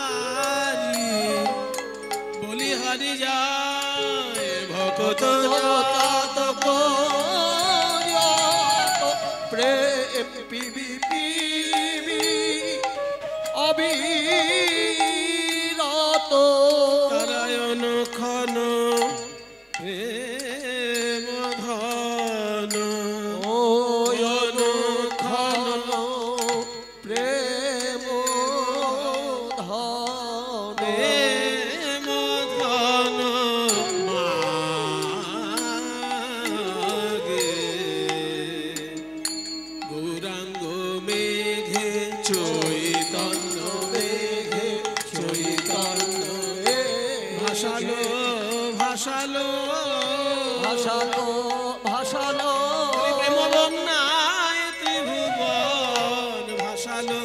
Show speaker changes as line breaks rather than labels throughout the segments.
বলিহারি বলিহারি যায় ভক্ত
প্রেম PB PB অবিরত
নারায়ণ খন প্রেম ধন
ওয়ন খন প্রেম ধন
প্রেম ধন মাগে গৌরাঙ্গ মেঘে চৈতন্য মেঘে চৈতন্য ভাসালো ভাসালো
ভাসালো ভাসালো
প্রেম বন্যায় ত্রিভুবন ভাসালো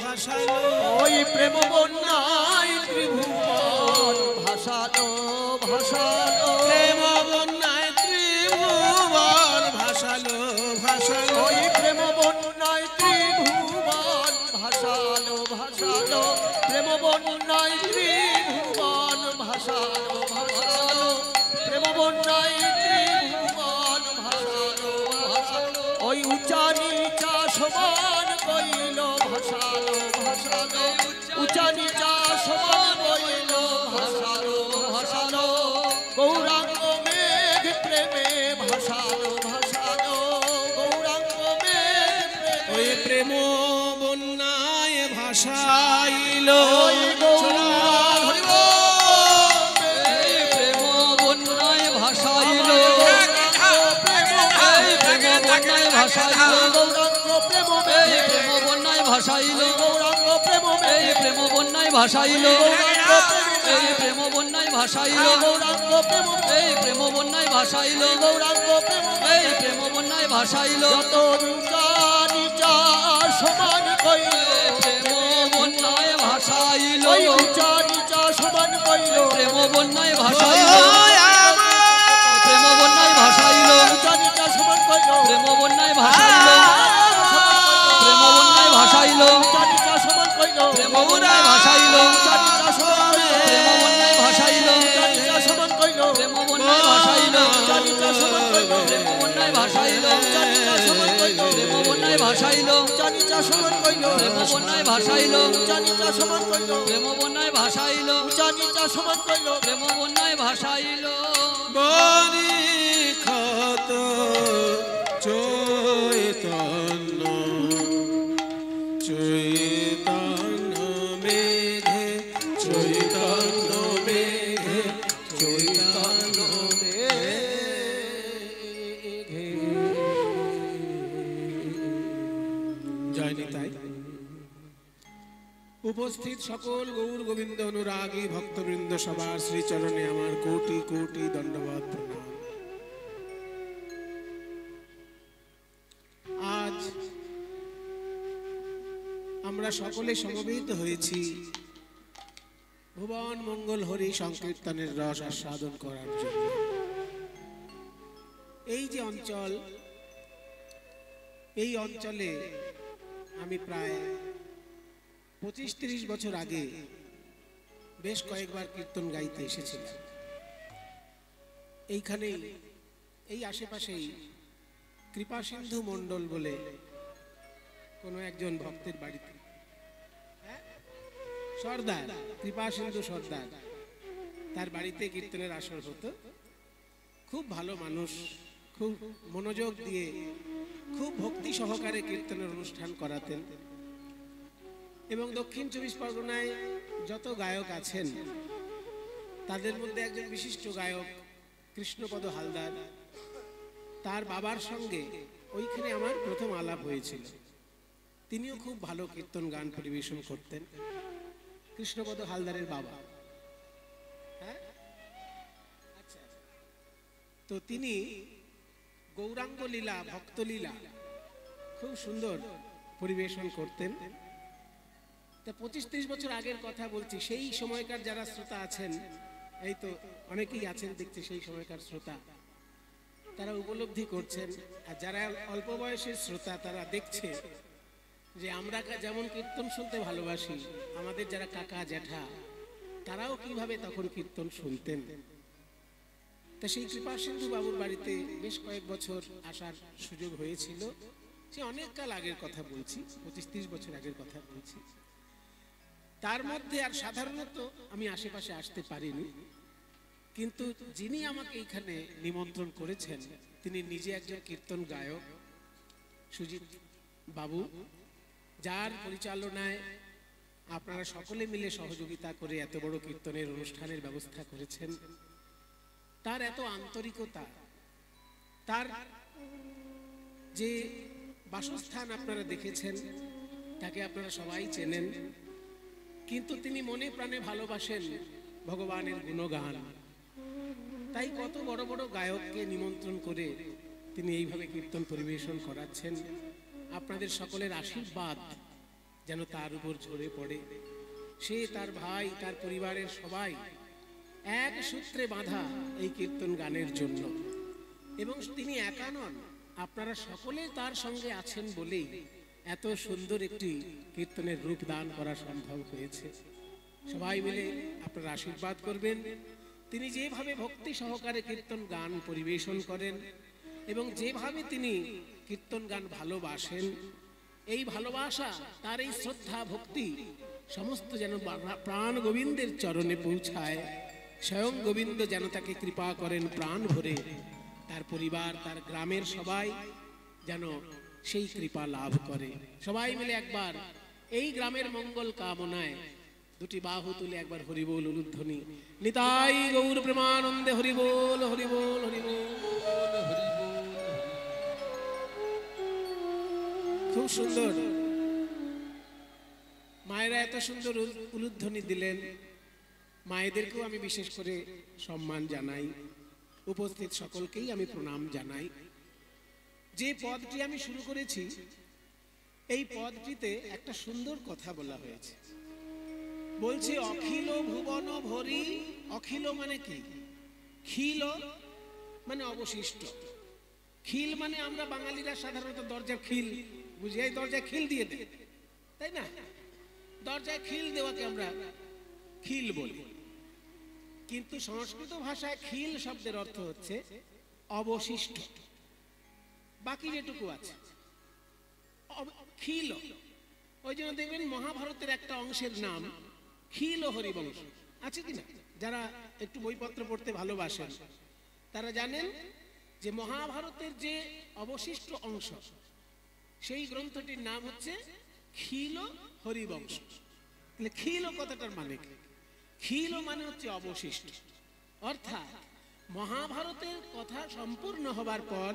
ভাসালো
ওই প্রেম বন্যায় ত্রিভুবন ভাসালো ভাসালো
প্রেম বন্যায় ত্রিভুবন ভাসালো ভাসালো
ওই প্রেম বন্যায় ত্রিভুবন ভাসালো ভাসালো প্রেম বন্যায় ত্রিভুবন ভাসালো ভাসালো প্রেম বন্যায় ত্রিভুবন ভাসালো ভাসালো ওই উঁচা নিচা সমান কইল ভাসালো ভাসালো উঁচা নিচা সমান কইল ভাসালো ভাসালো গৌরাঙ্গ মেঘ প্রেমে ভাসালো ভাসালো গৌরাঙ্গ মেঘ
ওই প্রেম বন্যায় ভাসাইল
ওই গৌরাঙ্গ
প্রেম বন্যায় ভাসাইল বন্যায় ভাসাইল
গৌরাঙ্গ প্রেম
এই প্রেম বন্যায় ভাসাইল
গৌরাঙ্গ প্রেম
এই প্রেম বন্যায় ভাসাইল এই প্রেম বন্যায় ভাসাইল
গৌরাঙ্গ প্রেম
এই প্রেম বন্যায় ভাসাইল
গৌরাঙ্গ প্রেম
এই প্রেম বন্যায় ভাসাইল
যত নিচা নিচা সমান কইল
প্রেম বন্যায় ভাসাইল
ওই নিচা নিচা সমান কইল
প্রেম বন্যায় ভাসাইল প্রেম বন্যায় ভাসাইল
নিচা নিচা সমান কইল
প্রেম বন্যায় ভাসাইল প্রেম বন্যায় ভাসাইল
নিচা নিচা সমান কইল
প্রেম বন্যায় ভাসাইল
নিচা নিচা সমান
প্রেম বন্যায় ভাসাইল
নিচা নিচা সমান কইল
প্রেম বন্যায় ভাসাইল
নিচা নিচা সমান কইল
প্রেম বন্যায় ভাসাইল
নিচা নিচা সমান কইল
প্রেম বন্যায় ভাসাইল
নিচা নিচা সমান কইল
প্রেম বন্যায় ভাসাইল
নিচা নিচা সমান কইল
প্রেম বন্যায় ভাসাইল
নিচা নিচা সমান কইল
প্রেম বন্যায় ভাসাইল
বরি ক্ষত চৈতন্য চৈতন্য মেঘে চৈতন্য মেঘে চৈতন্য মেঘে জয় নিতাই। উপস্থিত সকল গৌর গোবিন্দ অনুরাগী ভক্তবৃন্দ সবার শ্রীচরণে আমার কোটি কোটি দণ্ডবত প্রণাম। আজ আমরা সকলে সমবেত হয়েছি ভুবন মঙ্গল হরি সংকীর্তনের রস আস্বাদন করার জন্য। এই যে অঞ্চল, এই অঞ্চলে আমি প্রায় 25-30 বছর আগে বেশ কয়েকবার কীর্তন গাইতে এসেছিলাম। এইখানেই এই আশেপাশেই কৃপাসিন্ধু মণ্ডল বলে কোনো একজন ভক্তের বাড়িতে, সর্দার কৃপাসিন্ধু সর্দার, তার বাড়িতে কীর্তনের আসর হতো। খুব ভালো মানুষ, খুব মনোযোগ দিয়ে খুব ভক্তি সহকারে কীর্তনের অনুষ্ঠান করাতেন। এবং দক্ষিণ 24 পরগনায় যত গায়ক আছেন তাদের মধ্যে একজন বিশিষ্ট গায়ক কৃষ্ণপদ হালদার, তার বাবার সঙ্গে ওইখানে আমার প্রথম আলাপ হয়েছিল। তিনিও খুব ভালো কীর্তন গান পরিবেশন করতেন, কৃষ্ণপদ হালদারের বাবা। হ্যাঁ, আচ্ছা। তো তিনি গৌরাঙ্গ লীলা, ভক্তলীলা খুব সুন্দর পরিবেশন করতেন। তা 25-30 বছর আগের কথা বলছি। সেই সময়কার যারা শ্রোতা আছেন, এই তো অনেকেই আছেন দেখছি সেই সময়কার শ্রোতা, তারা উপলব্ধি করছেন, আর যারা অল্প বয়সের শ্রোতা তারা দেখছে যে আমরা যেমন কীর্তন শুনতে ভালোবাসি, আমাদের যারা কাকা জ্যাঠা তারাও কিভাবে তখন কীর্তন শুনতেন। তা সেই কৃপাসিন্ধু বাবুর বাড়িতে বেশ কয়েক বছর আসার সুযোগ হয়েছিল। সে অনেক কাল আগের কথা বলছি, 25-30 বছর আগের কথা বলছি। তার মধ্যে আর সাধারণত আমি আশেপাশে আসতে পারিনি, কিন্তু যিনি আমাকে এইখানে নিমন্ত্রণ করেছেন তিনি নিজে একজন কীর্তন গায়ক, সুজিত বাবু, যার পরিচালনায় আপনারা সকলে মিলে সহযোগিতা করে এত বড় কীর্তনের অনুষ্ঠানের ব্যবস্থা করেছেন। তার এত আন্তরিকতা, তার যে বাসস্থান আপনারা দেখেছেন, তাকে আপনারা সবাই চেনেন, কিন্তু তিনি মনে প্রাণে ভালোবাসেন ভগবানের গুণগান। তাই কত বড় বড় গায়ককে নিমন্ত্রণ করে তিনি এইভাবে কীর্তন পরিবেশন করাচ্ছেন। আপনাদের সকলের আশীর্বাদ যেন তার উপর ঝরে পড়ে। সে, তার ভাই, তার পরিবারের সবাই এক সূত্রে বাঁধা এই কীর্তন গানের জন্য, এবং তিনি একা নন, আপনারা সকলে তার সঙ্গে আছেন বলেই এত সুন্দর একটি কীর্তনের রূপ দান করা সম্ভব হয়েছে। সবাই মিলে আপনারা আশীর্বাদ করবেন। তিনি যেভাবে ভক্তি সহকারে কীর্তন গান পরিবেশন করেন এবং যেভাবে তিনি কীর্তন গান ভালোবাসেন, এই ভালোবাসা, তার এই শ্রদ্ধা ভক্তি সমস্ত যেন প্রাণ গোবিন্দের চরণে পৌঁছায়। স্বয়ং গোবিন্দ যেন তাকে কৃপা করেন প্রাণ ভরে, তার পরিবার, তার গ্রামের সবাই যেন সেই কৃপা লাভ করে। সবাই মিলে একবার এই গ্রামের মঙ্গল কামনায় দুটি বাহু তুলে একবার হরিবোল উলুধ্বনি। নিতাই গৌর প্রেমানন্দে হরিবোল হরিবোল হরিবোল হরিবোল। খুব সুন্দর মায়েরা এত সুন্দর উলুধ্বনি দিলেন। মায়েদেরকেও আমি বিশেষ করে সম্মান জানাই, উপস্থিত সকলকেই আমি প্রণাম জানাই। যে পদটি আমি শুরু করেছি, এই পদটিতে একটা সুন্দর কথা বলা হয়েছে। বলছে অখিল ভুবন ভরি। অখিল মানে কি? খিল মানে অবশিষ্ট। খিল মানে আমরা বাঙালিরা সাধারণত দরজার খিল বুঝি, এই দরজায় খিল দিয়ে দেয়, তাই না? দরজায় খিল দেওয়াকে আমরা খিল বলি, কিন্তু সংস্কৃত ভাষায় খিল শব্দের অর্থ হচ্ছে অবশিষ্ট। বাকি যেটুকু আছে খিল। ওই জন্য দেখবেন মহাভারতের একটা অংশের নাম খিল হরিবংশ আছে কিনা? যারা একটু বইপত্র পড়তে ভালোবাসেন তারা জানেন যে মহাভারতের যে অবশিষ্ট অংশ, সেই গ্রন্থটির নাম হচ্ছে খিল হরিবংশ। তাহলে খিল কথাটার মানে কি? খিল মানে হচ্ছে অবশিষ্ট, অর্থাৎ মহাভারতের কথা সম্পূর্ণ হবার পর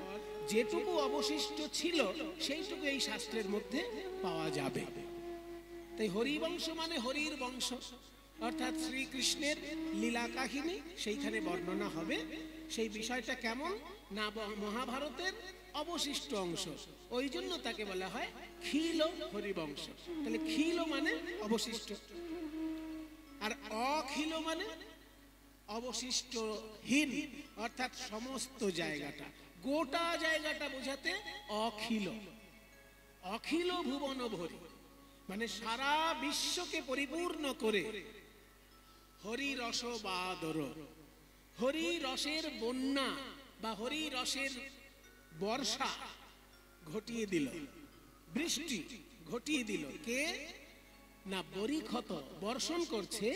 যেটুকু অবশিষ্ট ছিল সেইটুকু এই শাস্ত্রের মধ্যে পাওয়া যাবে। তাই হরিবংশ মানে হরির বংশ, অর্থাৎ শ্রীকৃষ্ণের লীলা কাহিনী সেইখানে বর্ণনা হবে। সেই বিষয়টা কেমন না মহাভারতের অবশিষ্ট অংশ, ওই জন্য তাকে বলা হয় খিল হরিবংশ। তাহলে খিল মানে অবশিষ্ট, আর অখিল মানে অবশিষ্টহীন, অর্থাৎ সমস্ত জায়গাটা, গোটা জায়গাটা বোঝাতে অখিল। অখিল ভুবন ভরি মানে সারা বিশ্বকে পরিপূর্ণ করে হরি রস বাদর, হরি রসের বন্যা বা হরি রসের বর্ষা ঘটিয়ে দিল, বৃষ্টি ঘটিয়ে দিল। কে না? বরিক্ষত বর্ষণ করছে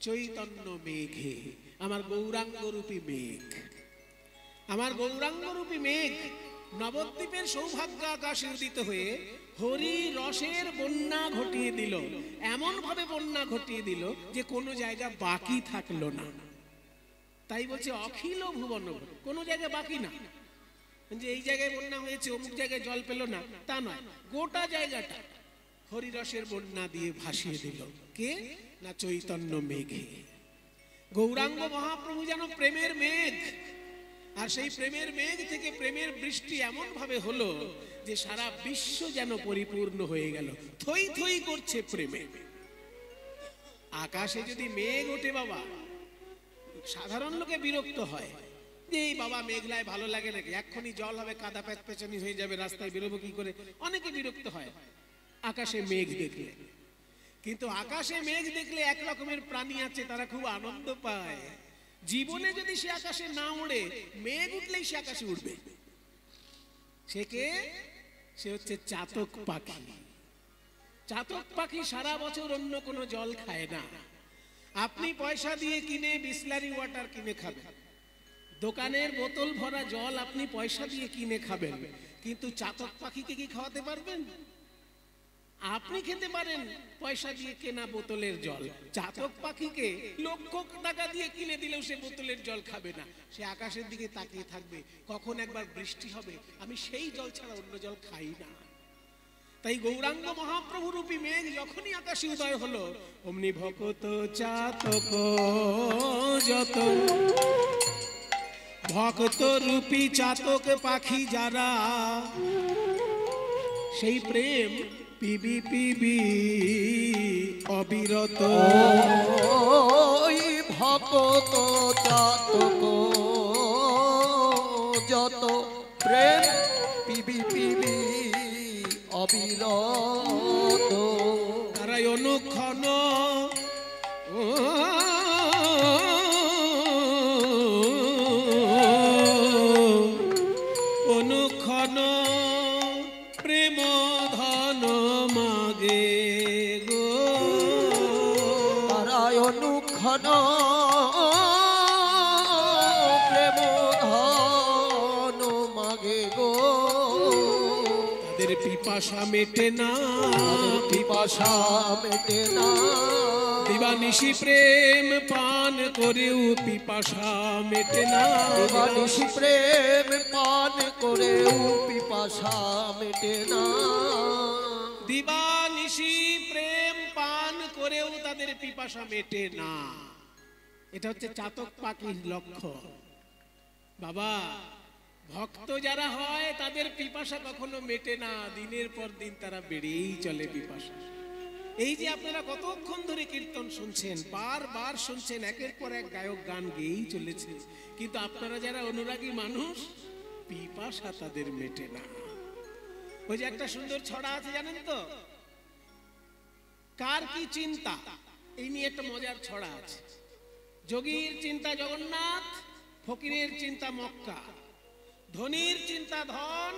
চৈতন্য মেঘে, আমার গৌরাঙ্গ রূপী মেঘ। আমার গৌরাঙ্গ রূপী মেঘ নবদ্বীপের সৌভাগ্য আকাশে উদিত হয়ে হরি রসের বন্যা ঘটিয়ে দিল। এমন ভাবে বন্যা ঘটিয়ে দিল যে কোনো জায়গা বাকি থাকলো না। তাই বলছে অখিল ভুবন, কোনো জায়গা বাকি না, যে এই জায়গায় বন্যা হয়েছে অমুক জায়গায় জল পেল না তা নয়, গোটা জায়গাটা হরিরসের বন্যা দিয়ে ভাসিয়ে দিল। কে না? চৈতন্য মেঘে। গৌরাঙ্গ মহাপ্রভু যেন প্রেমের মেঘ, আর সেই প্রেমের মেঘ থেকে প্রেমের বৃষ্টি এমন ভাবে হলো যে সারা বিশ্ব যেন পরিপূর্ণ হয়ে গেল, থই থই করছে প্রেমে। আকাশে যদি মেঘ ওঠে বাবা, সাধারণ লোকে বিরক্ত হয় যে যে এই বাবা মেঘলায় ভালো লাগে নাকি, এক্ষুনি জল হবে, কাদা পেছানি হয়ে যাবে, রাস্তায় বেরোবো কি করে, অনেকে বিরক্ত হয় আকাশে মেঘ দেখলে। কিন্তু আকাশে মেঘ দেখলে এক রকমের প্রাণী আছে, তারা খুব আনন্দ পায়। জীবনে যদি সে আকাশে না উড়ে, মেঘ উঠলেই সে আকাশে উঠবে। সে কে? সে হচ্ছে চাতক পাখি। চাতক পাখি সারা বছর অন্য কোনো জল খায় না। আপনি পয়সা দিয়ে কিনে বিসলারি ওয়াটার কিনে খাবেন, দোকানের বোতল ভরা জল আপনি পয়সা দিয়ে কিনে খাবেন, কিন্তু চাতক পাখিকে কি খাওয়াতে পারবেন? আপনি খেতে পারেন পয়সা দিয়ে কেনা বোতলের জল, চাতক পাখিকে লক্ষ টাকা দিয়ে কিনে দিলেও সে বোতলের জল খাবে না। সে আকাশের দিকে তাকিয়ে থাকবে, কখন একবার বৃষ্টি হবে, আমি সেই জল ছাড়া অন্য জল খাই না। তাই গৌরাঙ্গ মহাপ্রভু রূপী মেঘ যখনই আকাশে উদয় হলো, অমনি ভকত চাতক যত, ভক্ত রূপী চাতক পাখি যারা, সেই প্রেম পিবি পিবি অবিরত।
ওই ভক্ত চাতক যত, প্রেম পিবি পিবি অবিরত।
তারাই অনুক্ষণ অনুক্ষণ প্রেম ধন মাগে গো,
তারাই অনুক্ষণ প্রেম ধন মাগে গো।
তাদের পিপাসা মেটে না,
পিপাসা মেটে না,
দিবানিশি প্রেম পান করেও পিপাসা মেটে না।
দিবানিশি প্রেম পান করেও পিপাসা মেটে না।
দিবানিশি প্রেম পান করেও তাদের পিপাসা মেটে না। এটা হচ্ছে চাতক পাখির লক্ষণ। বাবা, ভক্ত যারা হয় তাদের পিপাসা কখনো মেটে না, দিনের পর দিন তারা বেড়েই চলে পিপাসা। এই যে আপনারা কতক্ষণ ধরে কীর্তন শুনছেন, বারবার শুনছেন, একের পর এক গায়ক গান গেয়েই চলেছে, কিন্তু আপনারা যারা অনুরাগী মানুষ, পিপাসা তাদের মেটে না। ওই যে একটা সুন্দর ছড়া আছে জানেন তো, কার কি চিন্তা, এই নিয়ে একটা মজার ছড়া আছে। যোগীর চিন্তা জগন্নাথ, ফকিরের চিন্তা মক্কা, ধনীর চিন্তা ধন,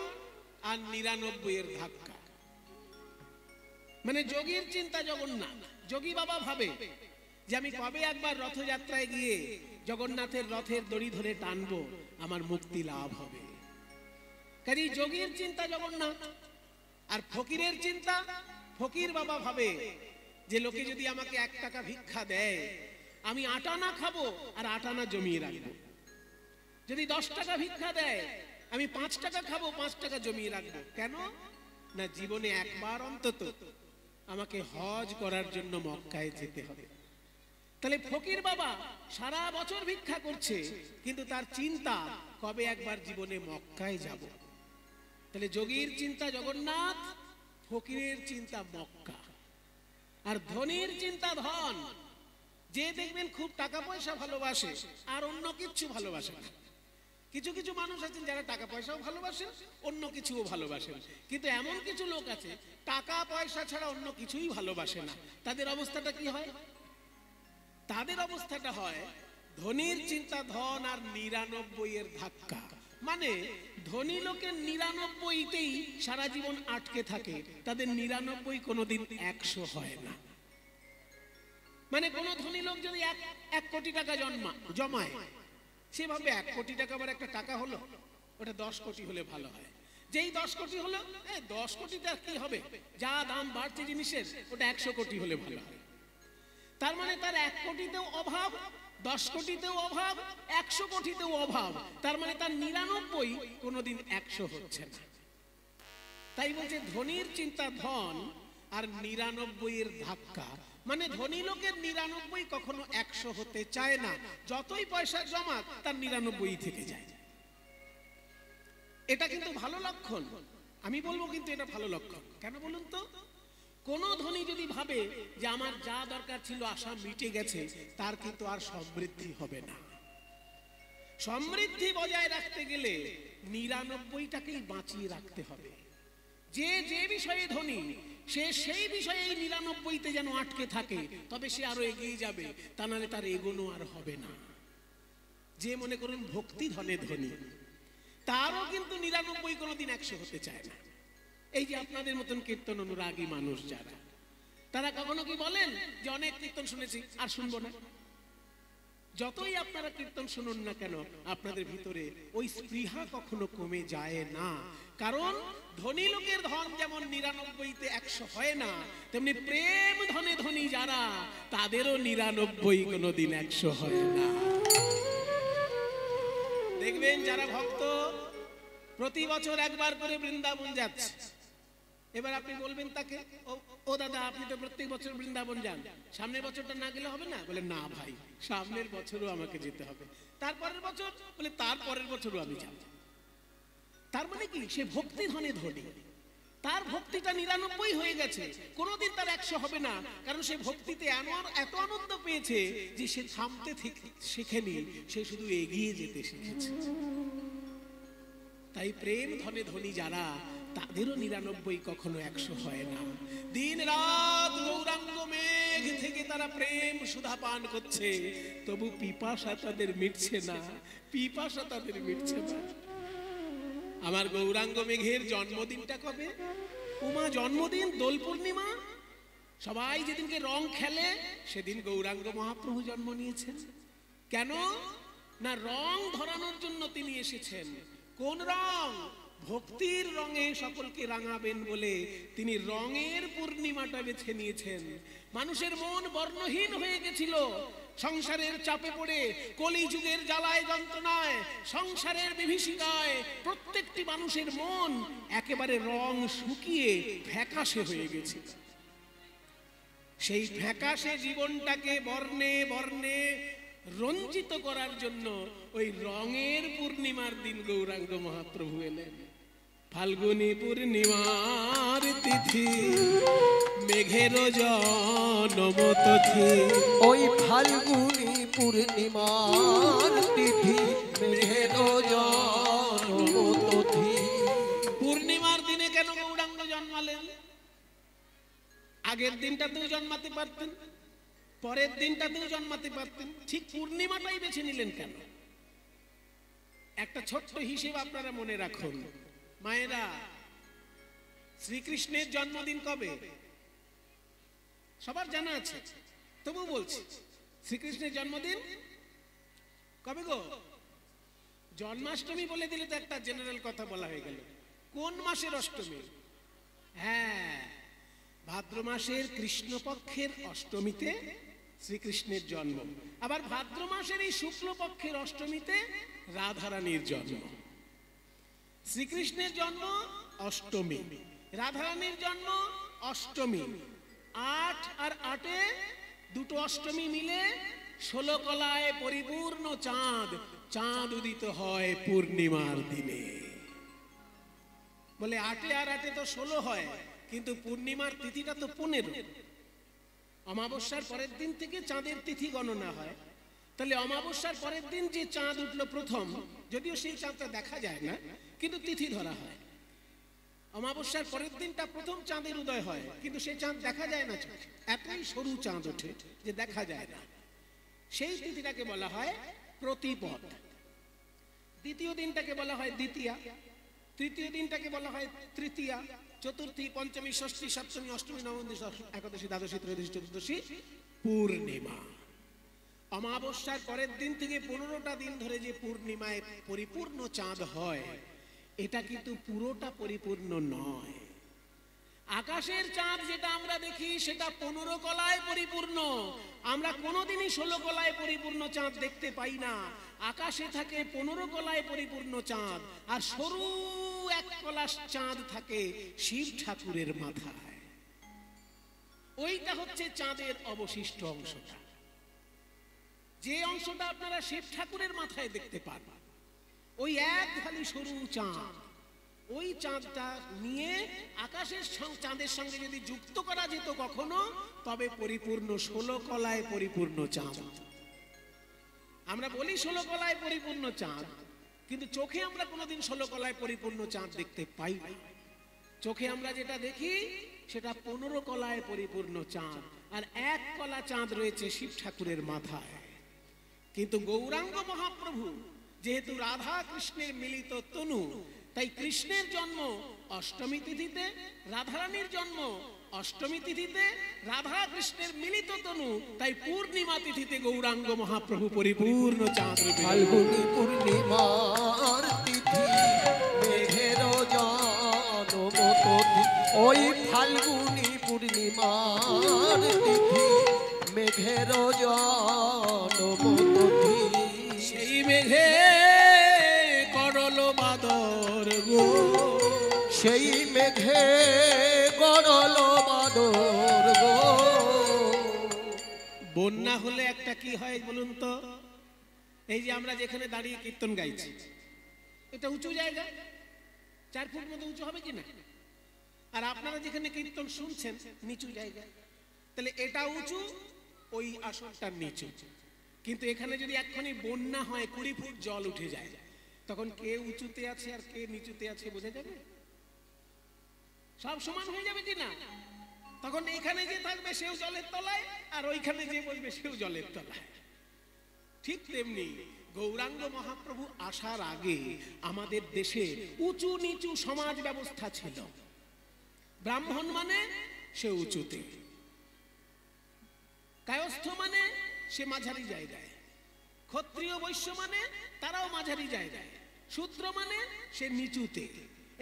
আর 99 এর ধাক্কা। মানে যোগীর চিন্তা জগন্নাথ, যোগী বাবা ভাবে যে আমি কবে একবার রথযাত্রায় গিয়ে জগন্নাথের রথের দড়ি ধরে টানবো, আমার মুক্তি লাভ হবে। কাজে যোগীর চিন্তা জগন্নাথ। আর ফকিরের চিন্তা, ফকির বাবা ভাবে যে লোকে যদি আমাকে 1 টাকা ভিক্ষা দেয়, আমি 8 আনা খাবো আর 8 আনা জমিয়ে রাখবো। যদি 10 টাকা ভিক্ষা দেয়, আমি 5 টাকা খাবো, 5 টাকা জমিয়ে রাখবো। কেন না, জীবনে একবার অন্তত আমাকে হজ করার জন্য মক্কায় যেতে হবে। তাহলে ফকির বাবা সারা বছর ভিক্ষা করছে, কিন্তু তার চিন্তা কবে একবার জীবনে মক্কায় যাব। তাহলে যোগীর চিন্তা জগন্নাথ, ফকিরের চিন্তা মক্কা। আর ধনীর চিন্তা ধন। যে দেখবেন খুব টাকা পয়সা ভালোবাসে আর অন্য কিছু ভালোবাসে না। কিছু কিছু মানুষ আছেন যারা টাকা পয়সাও ভালোবাসেন, অন্য কিছুও ভালোবাসেন, কিন্তু এমন কিছু লোক আছে টাকা পয়সা ছাড়া অন্য কিছুই ভালোবাসে না। তাদের অবস্থাটা কি হয়? তাদের অবস্থাটা হয় ধনীর চিন্তা ধন আর 99 এর ধাক্কা। মানে ধনী লোকের 99তেই সারা জীবন আটকে থাকে, তাদের 99 কোনোদিন 100 হয় না। মানে কোন ধনী লোক যদি 1 কোটি টাকা জমায়, সে ভাবে 1 কোটি টাকা আবার একটা টাকা হলো, ওটা 10 কোটি হলে ভালো হয়। যেই 10 কোটি হলো, 10 কোটিটা কি হবে, যা দাম বাড়ছে জিনিসের, ওটা 100 কোটি হলে ভালো হয়। তার মানে তার 1 কোটিতেও অভাব, 10 কোটিতেও অভাব, 100 কোটিতেও অভাব। তার মানে তার 99 কোনোদিন 100 হচ্ছে না। তাই বলছে ধনীর চিন্তা ধন আর 99 এর ধাক্কা। মানে ধনী লোকের 99 কখনো 100 হতে চায় না, যতই পয়সা জমা তার 99 থেকে যায়। এটা কিন্তু ভালো লক্ষণ, আমি বলবো কিন্তু এটা ভালো লক্ষণ। কেন বলুন তো? কোন ধনী যদি ভাবে যে আমার যা দরকার ছিল আশা মিটে গেছে, তার কিন্তু আর সমৃদ্ধি হবে না। সমৃদ্ধি বজায় রাখতে গেলে 99টাকেই বাঁচিয়ে রাখতে হবে। যে যে বিষয়ে ধনী সে সেই বিষয়ে 99তে যেন আটকে থাকে, তবে সে আরো এগিয়ে যাবে, তা নাহলে তার এগোনো আর হবে না। যে মনে করুন ভক্তি ধনে ধনী, তারও কিন্তু 99 কোনোদিন 100 হতে চায় না। এই যে আপনাদের মতন কীর্তন অনুরাগী মানুষ যারা, তারা কখনো কি বলেন যে অনেক কীর্তন শুনেছি আর শুনবো না? যতই আপনারা কীর্তন শুনুন না কেন, আপনাদের ভিতরে ওই স্পৃহা কখনো কমে যায় না। কারণ ধনী লোকের ধন যেমন 99তে 100 হয় না, তেমনি প্রেম ধনে ধনী যারা, তাদেরও 99 কোনোদিন 100 হয় না। দেখবেন যারা ভক্ত প্রতি বছর একবার করে বৃন্দাবন যাচ্ছে, এবার আপনি বলবেন তাকে, ও দাদা আপনি তো প্রত্যেক বছর বৃন্দাবন যান, সামনের বছরটা না গেলে হবে না? বলে না ভাই, সামনের বছরও আমাকে যেতে হবে। তারপরের বছর? বলে তারপরের বছরও আমি যাব। তার মানে কি? সে ভক্তি ধনে ধনী, তার ভক্তিটা 99 হয়ে গেছে, কোনোদিন তার 100 হবে না। কারণ সে ভক্তিতে এত আনন্দ পেয়েছে যে সে থামতে শেখেনি, সে শুধু এগিয়ে যেতে শিখেছে। তাই প্রেম ধনে ধনী যারা, তাদেরও 99 কখনো 100 হয় না। দিন রাত গৌরাঙ্গ মেঘ থেকে তারা প্রেম সুধা পান করছে, তবু পিপাসা তাদের মিটছে না, পিপাসা তাদের মিটছে না। আমার গৌরাঙ্গ মেঘের জন্মদিনটা কবে? উমা জন্মদিন দোল পূর্ণিমা। সবাই যেদিনকে রং খেলে সেদিন গৌরাঙ্গ মহাপ্রভু জন্ম নিয়েছেন। কেন না? রং ধরানোর জন্য তিনি এসেছেন। কোন রং? ভক্তির রঙে সকলকে রাঙাবেন বলে তিনি রঙের পূর্ণিমাটা বেছে নিয়েছেন। মানুষের মন বর্ণহীন হয়ে গেছিল সংসারের চাপে পড়ে, কলিযুগের জ্বালায় যন্ত্রণায়, সংসারের বিভীষিকায় প্রত্যেকটি মানুষের মন একেবারে রং শুকিয়ে ফ্যাকাশে হয়ে গেছে। সেই ফ্যাকাশে জীবনটাকে বর্ণে বর্ণে রঞ্জিত করার জন্য ওই রঙের পূর্ণিমার দিন গৌরাঙ্গ মহাপ্রভু এলেন। ফাল্গুনী পূর্ণিমার তিথি, মেঘের জন্ম তিথি।
ওই ফাল্গুনী পূর্ণিমার তিথি, মেঘের জন্ম তিথি।
পূর্ণিমার দিনে কেন গৌরাঙ্গ জন্মালেন? আগের দিনটাতেও জন্মাতে পারতেন, পরের দিনটাতেও জন্মাতে পারতেন, ঠিক পূর্ণিমাটাই বেছে নিলেন কেন? একটা ছোট্ট হিসেব আপনারা মনে রাখুন মায়েরা, শ্রীকৃষ্ণের জন্মদিন কবে? সবার জানা আছে, তবু বলছি, শ্রীকৃষ্ণের জন্মদিন কবে গো? জন্মাষ্টমী বলে দিলে তো একটা জেনারেল কথা বলা হয়ে গেল। কোন মাসের অষ্টমী? হ্যাঁ, ভাদ্র মাসের কৃষ্ণপক্ষের অষ্টমীতে শ্রীকৃষ্ণের জন্ম। আবার ভাদ্র মাসের এই শুক্লপক্ষের অষ্টমীতে রাধারানীর জন্ম। শ্রীকৃষ্ণের জন্ম অষ্টমী, রাধারানীর জন্ম অষ্টমী। 8 আর 8-এ দুটো অষ্টমী মিলে 16 কলায় পরিপূর্ণ চাঁদ। চাঁদ উদিত হয় পূর্ণিমার দিনে। বলে 8 আর 8 তো 16 হয়, কিন্তু পূর্ণিমার তিথিটা তো 15। অমাবস্যার পরের দিন থেকে চাঁদের তিথি গণনা হয়। তাহলে অমাবস্যার পরের দিন যে চাঁদ উঠলো প্রথম, যদিও সেই চাঁদটা দেখা যায় না, কিন্তু তিথি ধরা হয়। অমাবস্যার পরের দিনটা প্রথম চাঁদের উদয় হয়, কিন্তু সেই চাঁদ দেখা যায় না চোখে, এতই সরু চাঁদ ওঠে যে দেখা যায় না। সেই তিথিটাকে বলা হয় প্রতিপদ। দ্বিতীয় দিনটাকে বলা হয় দ্বিতীয়া, তৃতীয় দিনটাকে বলা হয় তৃতীয়া, চতুর্থী, পঞ্চমী, ষষ্ঠী, সপ্তমী, অষ্টমী, নবমী, একাদশী, দ্বাদশী, ত্রয়োদশী, চতুর্দশী পূর্ণিমা। অমাবস্যার পরের দিন থেকে 15টা দিন ধরে যে পূর্ণিমায় পরিপূর্ণ চাঁদ হয়, এটা কিন্তু পুরোটা পরিপূর্ণ নয়। আকাশের চাঁদ যেটা আমরা দেখি সেটা 15 কলায় পরিপূর্ণ। আমরা কোনোদিনই 16 কলায় পরিপূর্ণ চাঁদ দেখতে পাই না। আকাশে থাকে 15 কলায় পরিপূর্ণ চাঁদ, আর সরু 1 কলা চাঁদ থাকে শিব ঠাকুরের মাথায়। ওইটা হচ্ছে চাঁদের অবশিষ্ট অংশটা, যে অংশটা আপনারা শিব ঠাকুরের মাথায় দেখতে পারবেন। ওই এক খালি সরু চাঁদ, ওই চাঁদটা নিয়ে আকাশের চাঁদের সঙ্গে যদি যুক্ত করা যেত কখনো, তবে পরিপূর্ণ 16 কলায় পরিপূর্ণ চাঁদ। আমরা বলি 16 কলায় পরিপূর্ণ চাঁদ, কিন্তু চোখে আমরা কোনোদিন 16 কলায় পরিপূর্ণ চাঁদ দেখতে পাই না। চোখে আমরা যেটা দেখি সেটা 15 কলায় পরিপূর্ণ চাঁদ, আর 1 কলা চাঁদ রয়েছে শিব ঠাকুরের মাথায়। কিন্তু গৌরাঙ্গ মহাপ্রভু যেহেতু রাধা কৃষ্ণের মিলিত তনু, তাই কৃষ্ণের জন্ম অষ্টমী তিথিতে, রাধারানীর জন্ম অষ্টমী তিথিতে, রাধা কৃষ্ণের মিলিত তনু, তাই পূর্ণিমা তিথিতে গৌরাঙ্গ মহাপ্রভু পরিপূর্ণ চাঁদ রূপে।
ফাল্গুনী পূর্ণিমার তিথি মেঘের জনমতি, ওই ফাল্গুনী পূর্ণিমার তিথি মেঘের জনমতি,
সেই মেঘে করল বাদর গো,
সেই মেঘে গড়ল বাদর গো।
বন্যা হলে একটা কি হয় বলুন তো? এই যে আমরা যেখানে দাঁড়িয়ে কীর্তন গাইছি, এটা উঁচু জায়গা, 4 ফুট মতো উঁচু হবে কিনা? আর আপনারা যেখানে কীর্তন শুনছেন নিচু জায়গা, তাহলে এটা উঁচু, ওই আসনটা নিচু। কিন্তু এখানে যদি এক্ষুনি বন্যা হয়, 20 ফুট জল উঠে যায়, তখন কে উঁচুতে আছে আর কে নিচুতে আছে বোঝা যাবে? সব সমান হয়ে যাবে কিনা? তখন এখানে যে থাকবে সেও জলের তলায়, আর ওইখানে যে বসবে সেও জলের তলায়। ঠিক তেমনি গৌরাঙ্গ মহাপ্রভু আসার আগে আমাদের দেশে উঁচু নিচু সমাজ ব্যবস্থা ছিল। ব্রাহ্মণ মানে সে উঁচুতে, কায়স্থ মানে সে মাঝারি জায়গায়, ক্ষত্রিয় বৈশ্য মানে তারাও মাঝারি জায়গায়, শূদ্র মানে সে নিচুতে।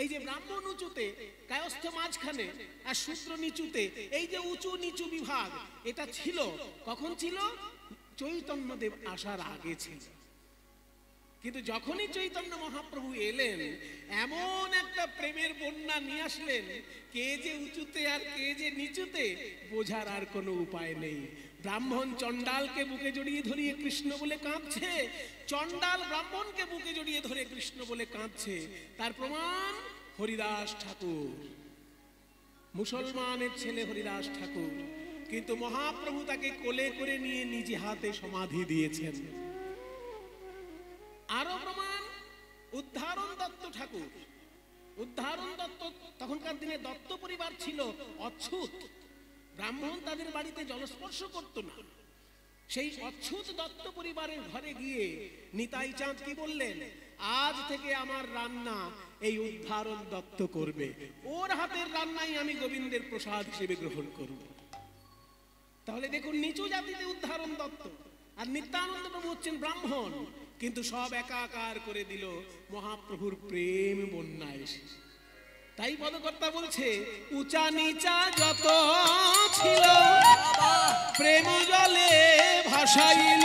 এই যে ব্রাহ্মণ উঁচুতে, কায়স্থ মাঝখানে, আর শূদ্র নিচুতে, এই যে উঁচু নিচু বিভাগ, এটা ছিল কখন ছিল? চৈতন্যদেব আসার আগে ছিল। কিন্তু যখনই চৈতন্য মহাপ্রভু এলেন, এমন একটা প্রেমের বন্যা নিয়ে আসলেন, কে যে উঁচুতে আর কে যে নিচুতে বোঝার আর কোনো উপায় নেই। ব্রাহ্মণ চণ্ডালকে বুকে জড়িয়ে ধরিয়ে কৃষ্ণ বলে কাঁদছে, চণ্ডাল ব্রাহ্মণকে বুকে জড়িয়ে ধরে কৃষ্ণ বলে কাঁদছে। তার প্রমাণ হরিদাস ঠাকুর, মুসলমানের ছেলে হরিদাস ঠাকুর, কিন্তু মহাপ্রভু তাকে কোলে করে নিয়ে নিজে হাতে সমাধি দিয়েছেন। আরো প্রমাণ উদ্ধারণ দত্ত ঠাকুর। উদ্ধারণ দত্ত, তখনকার দিনে দত্ত পরিবার ছিল অচ্ছুত, ব্রাহ্মণ তাদের বাড়িতে জলস্পর্শ করত না। সেই অচ্ছুত দত্ত পরিবারের ঘরে গিয়ে নিতাই চাঁদ কি বললেন? আজ থেকে আমার রান্না এই উদ্ধারণ দত্ত করবে, ওর হাতের রান্নাই আমি গোবিন্দের প্রসাদ হিসেবে গ্রহণ করব। তাহলে দেখুন, নিচু জাতিতে উদ্ধারণ দত্ত, আর নিত্যানন্দ প্রভু হচ্ছেন ব্রাহ্মণ, কিন্তু সব একাকার করে দিল মহাপ্রভুর প্রেম বন্যায়। তাই পদকর্তা বলছে, উঁচা নিচা যত ছিল প্রেম জলে ভাসাইল।